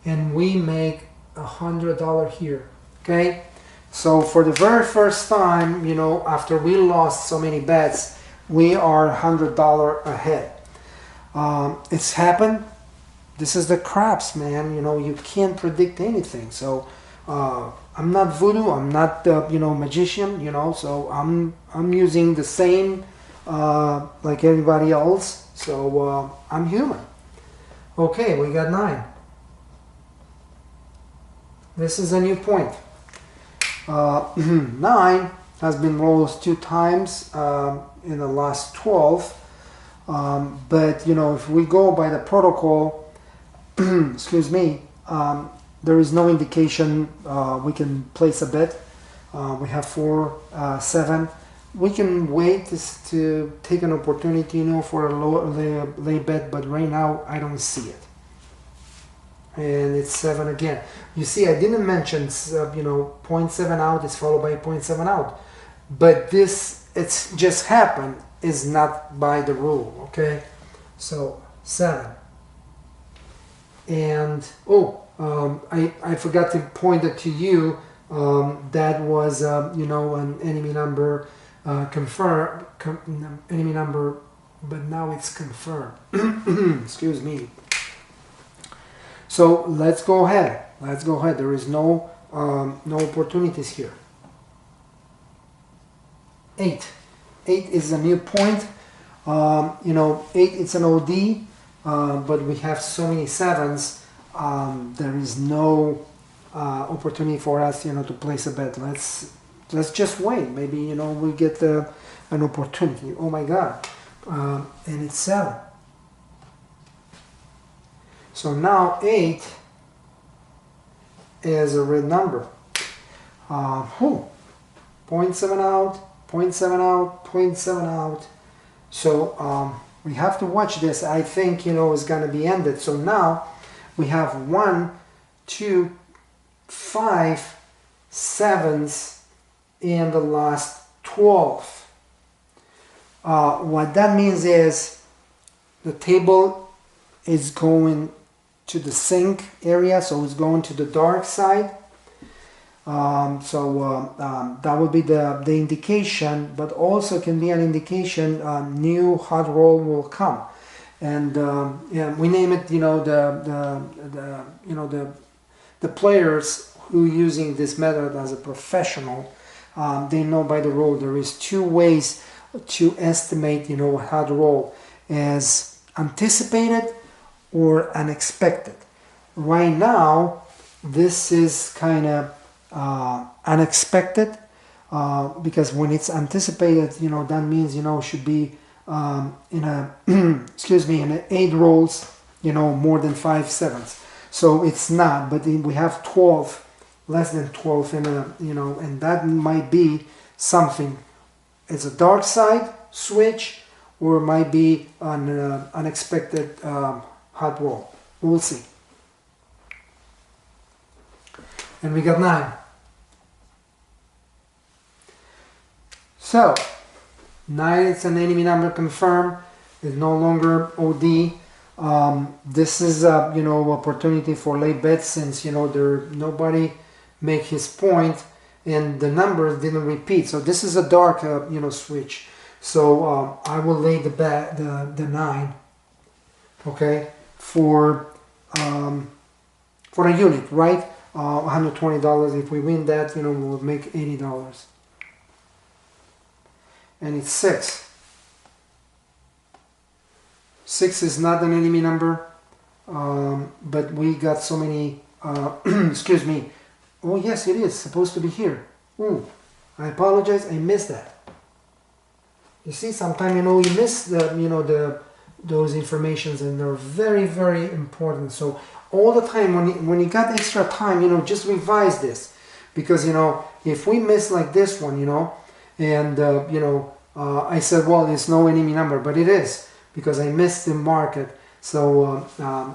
And we make $100 here, okay? So for the very first time, you know, after we lost so many bets, we are $100 ahead. It's happened. This is the craps, man. You know, you can't predict anything. So I'm not voodoo. I'm not, you know, magician. You know, so I'm using the same like everybody else. So I'm human. Okay, we got 9. This is a new point. 9 has been rolled 2 times in the last 12. But you know, if we go by the protocol, excuse me, there is no indication we can place a bet. We have 4-7. We can wait to take an opportunity, you know, for a lay bet, but right now I don't see it. And it's 7 again. You see, I didn't mention, you know, 0.7 out is followed by 0.7 out. But this, it's just happened, is not by the rule, okay? So, 7. And, I forgot to point it to you. That was, you know, an enemy number enemy number, but now it's confirmed. Excuse me. So let's go ahead. Let's go ahead. There is no opportunities here. 8. 8 is a new point. You know, 8 it's an OD, but we have so many 7s. There is no opportunity for us, you know, to place a bet. Let's just wait. Maybe, you know, we get an opportunity. Oh my God! And it's 7. So now 8 is a red number. 0.7 out, 0.7 out, 0.7 out. So we have to watch this. I think, you know, it's going to be ended. So now we have 1, 2, 5 7s in the last 12. What that means is the table is going to the sink area, so it's going to the dark side. That would be the indication, but also can be an indication new hot roll will come. And yeah, we name it, you know, the players who using this method as a professional, they know by the rule there is 2 ways to estimate, you know, a hot roll as anticipated or unexpected. Right now, this is kind of unexpected because when it's anticipated, you know, that means, you know, should be in a excuse me, in 8 rolls, you know, more than 5 7s. So it's not, but we have 12, less than 12 in a, you know, and that might be something. It's a dark side switch, or it might be an unexpected hot roll. We'll see. And we got 9. So 9, it's an enemy number confirmed. It's no longer OD. This is you know, opportunity for late bets, since, you know, nobody make his point and the numbers didn't repeat. So this is a dark you know, switch. So I will lay the bet, the 9, okay, for a unit, right? $120. If we win that, we'll make $80. And it's 6. 6 is not an enemy number, but we got so many. Excuse me. Oh yes, it is supposed to be here. Ooh, I apologize. I missed that. You see, sometimes you miss those informations, and they're very, very important. So all the time when you got extra time, just revise this, because if we miss like this one, and I said, well, it's no enemy number, but it is, because I missed the market. So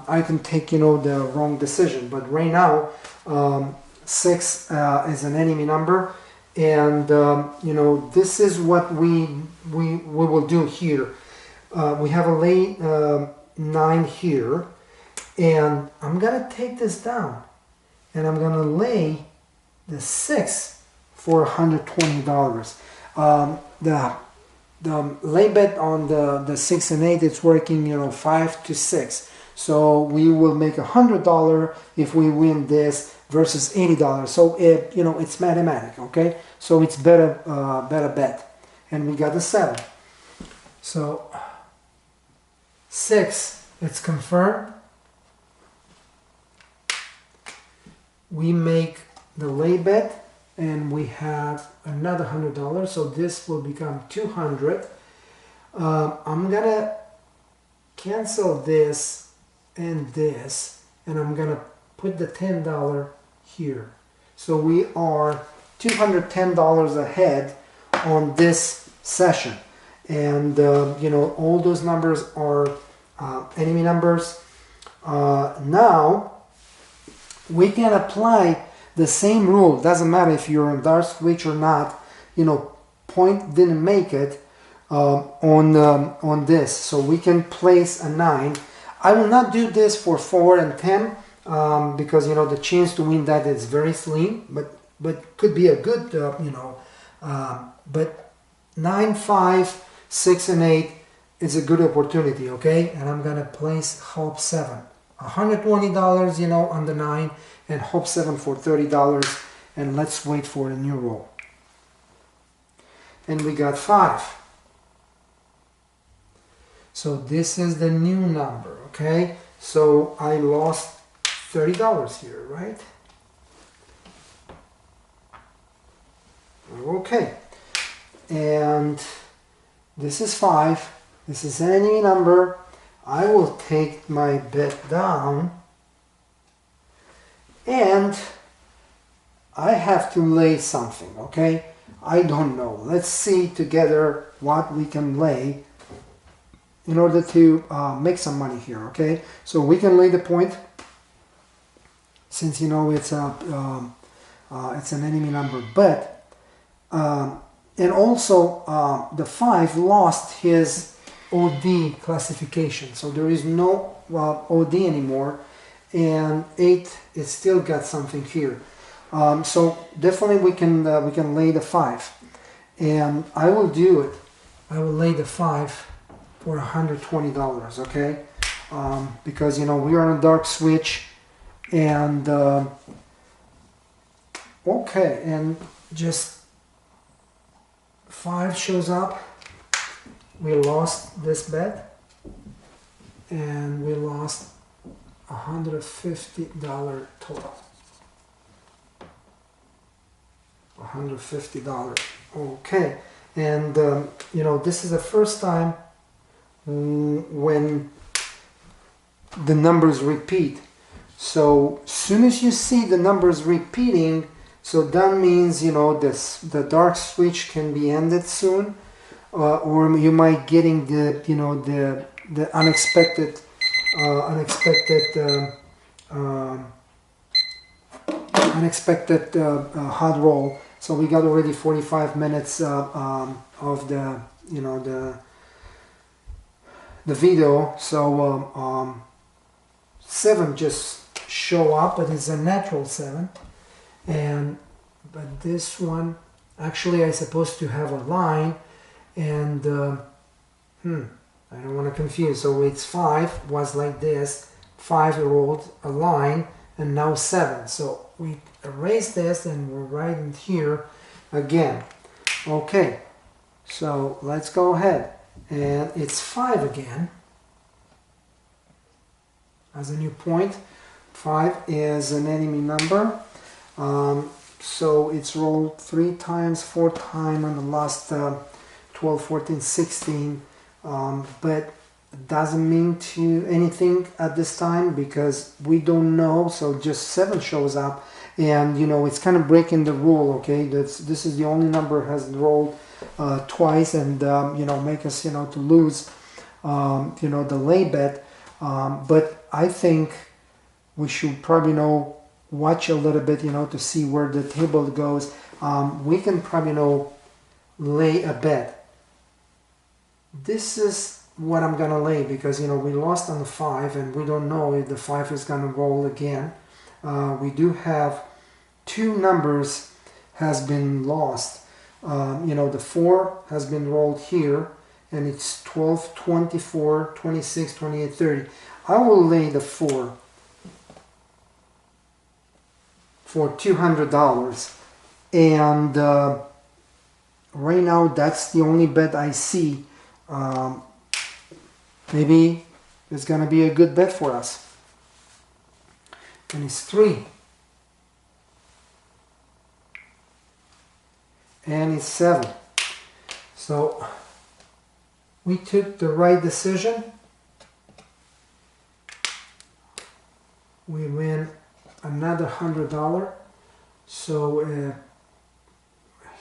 I can take the wrong decision. But right now 6 is an enemy number. And this is what we will do here. We have a lay 9 here, and I'm gonna take this down, and I'm gonna lay the 6 for $120. The lay bet on the 6 and 8, it's working 5 to 6. So we will make $100 if we win this versus $80. So it's mathematic, okay? So it's better bet. And we got the 7. So 6, it's confirmed. We make the lay bet, and we have another $100. So this will become $200. I'm gonna cancel this and this, and I'm gonna put the $10 here. So we are $210 ahead on this session. And all those numbers are enemy numbers. Now we can apply the same rule. Doesn't matter if you're on dark switch or not. Point didn't make it on this, so we can place a 9. I will not do this for 4 and 10 because the chance to win that is very slim, but could be a good but 9, 5, 6 and 8 is a good opportunity, okay? And I'm gonna place hope 7, $120 on the 9, and hope 7 for $30, and let's wait for a new roll. And we got 5. So this is the new number, okay? So I lost $30 here, right? Okay. And this is 5. This is an enemy number. I will take my bet down, and I have to lay something, okay? I don't know. Let's see together what we can lay in order to make some money here, okay? So we can lay the point, since it's an enemy number, but and also the 5 lost his OD classification, so there is no OD anymore, and 8 it still got something here. So definitely we can lay the 5, and I will do it. I will lay the 5 for $120, okay? Because we are on a dark switch, and okay, and just 5 shows up. We lost this bet, and we lost $150 total. $150. Okay, and this is the first time when the numbers repeat. So soon as you see the numbers repeating, so that means the dark switch can be ended soon, or you might getting the unexpected hot roll. So we got already 45 minutes of the video. So 7 just show up, but it's a natural 7, but this one actually I supposed to have a line, and I don't want to confuse. So it's 5 was like this, 5 rolled a line, and now 7. So we erase this and we're writing here again. Okay, so let's go ahead, and it's 5 again as a new point. 5 is an enemy number, so it's rolled 3 times, 4 times on the last 12, 14, 16, but it doesn't mean to anything at this time because we don't know. So just 7 shows up, and you know, it's kind of breaking the rule. Okay, this is the only number has rolled twice, and you know, make us, you know, to lose you know, the lay bet. But I think we should probably know, watch a little bit, you know, to see where the table goes. We can probably know lay a bet. This is what I'm gonna lay because, you know, we lost on the 5 and we don't know if the 5 is gonna roll again. We do have 2 numbers has been lost. You know, the 4 has been rolled here, and it's 12, 24, 26, 28, 30. I will lay the 4 for $200, and right now that's the only bet I see. Maybe it's gonna be a good bet for us, and it's 3, and it's 7. So we took the right decision. We win another $100. So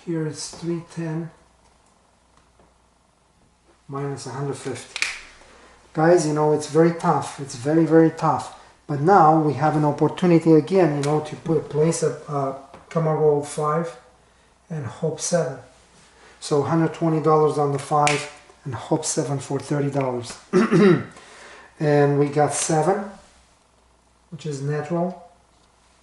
here it's 310 minus 150. Guys, you know, it's very tough. It's very, very tough. But now we have an opportunity again, you know, to place a come on, roll 5 and hope 7. So $120 on the 5 and hope 7 for $30. And we got 7, which is natural.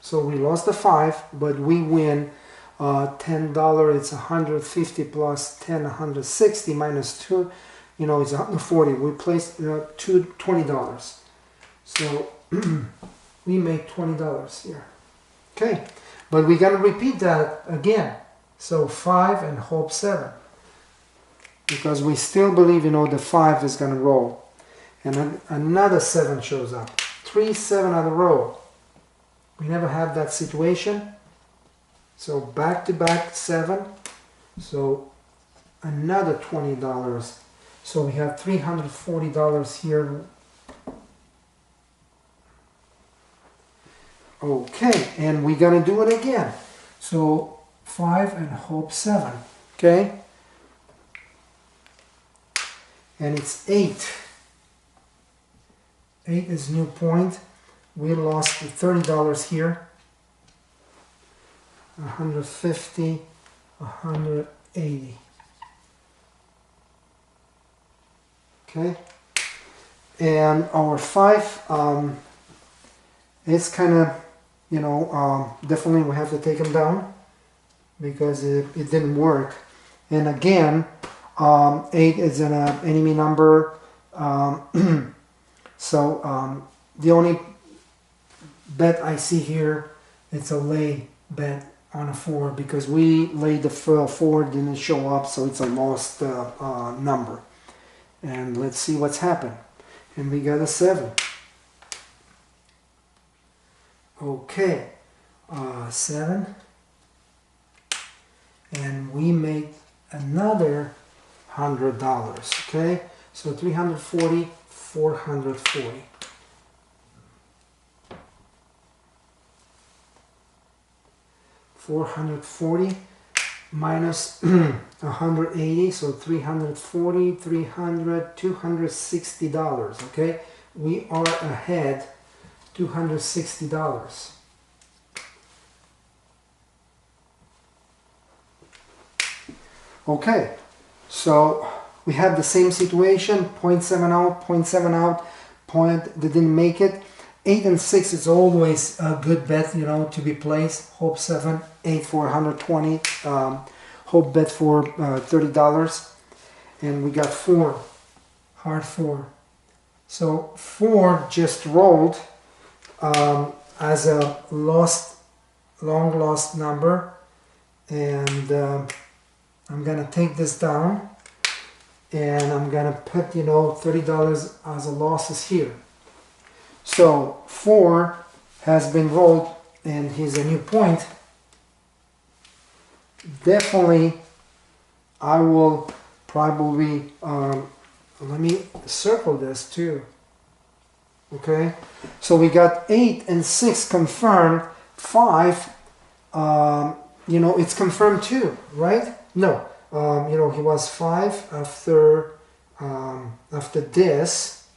So we lost the 5, but we win $10. It's 150 plus 10, 160 minus 2. You know, it's 140. We placed $20. So we make $20 here. Okay, but we're gonna repeat that again. So 5 and hope 7, because we still believe, you know, the 5 is gonna roll, and then another 7 shows up. 3 7 on the row. We never had that situation. So back to back 7. So another $20. So we have $340 here. Okay, and we're gonna do it again. So 5 and hope 7. Okay, and it's 8. 8 is new point. We lost $30 here. 150, 180. Okay, and our 5 it's kind of, you know, definitely we have to take them down because it didn't work. And again, 8 is an enemy number. So the only bet I see here, it's a lay bet on a 4 because we laid the 4, didn't show up, so it's a lost number. And let's see what's happened. And we got a 7. Okay, 7, and we made another $100. Okay, so 340, 440. $440 minus 180, so 340, 300, $260. Okay, we are ahead. $260. Okay, so we have the same situation, 0.7 out, 0.7 out, point that didn't make it. 8 and 6 is always a good bet, you know, to be placed. Hope 7, 8 for 120, hope bet for $30. and we got 4, hard 4. So 4 just rolled as a long lost number, and I'm gonna take this down, and I'm gonna put, you know, $30 as a losses here. So 4 has been rolled, and here's a new point. Definitely I will probably let me circle this too. Okay, so we got 8 and 6 confirmed. 5, you know, it's confirmed too, right? No, you know, he was 5 after this,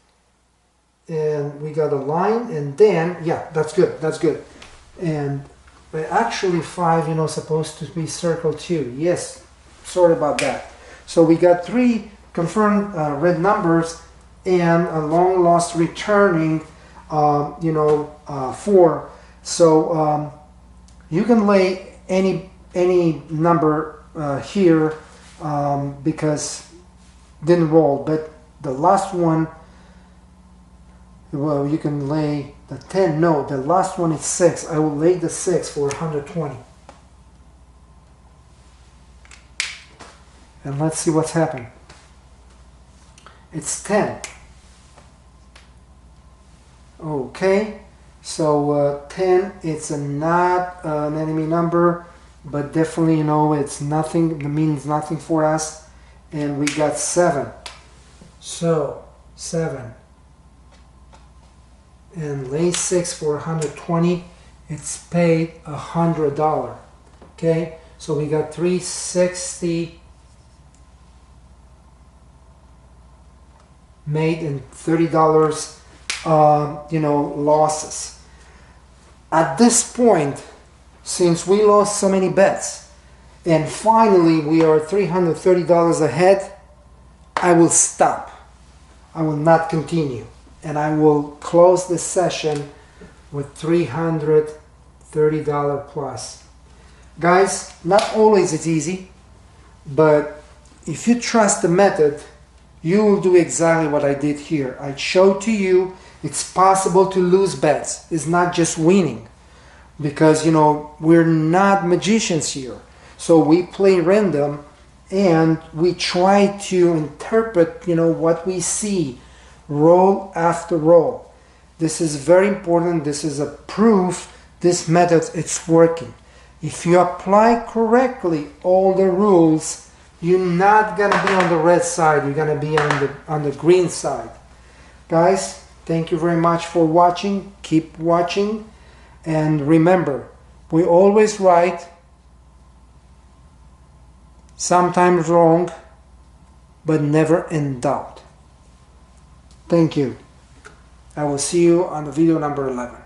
and we got a line, and then yeah, that's good, that's good. And but actually 5, you know, supposed to be circled too. Yes, sorry about that. So we got 3 confirmed red numbers, and a long lost returning, you know, 4. So you can lay any number here because didn't roll, but the last one, well, you can lay the 10. No, the last one is 6. I will lay the 6 for 120. And let's see what's happened. It's 10. Okay, so 10, it's not an enemy number, but definitely, you know, it's nothing, it means nothing for us. And we got 7. So 7. And lay 6 for 120. It's paid $100. Okay, so we got 360 made and $30 you know, losses. At this point, since we lost so many bets and finally we are $330 ahead, I will stop. I will not continue, and I will close this session with $330 plus. Guys, not always it's easy, but if you trust the method, you will do exactly what I did here. I showed to you it's possible to lose bets. It's not just winning, because, you know, we're not magicians here. So we play random, and we try to interpret, you know, what we see roll after roll. This is very important. This is a proof this method, it's working. If you apply correctly all the rules, you're not gonna be on the red side, you're gonna be on the green side. Guys, thank you very much for watching. Keep watching, and remember, we always right, sometimes wrong, but never in doubt. Thank you. I will see you on the video number 11.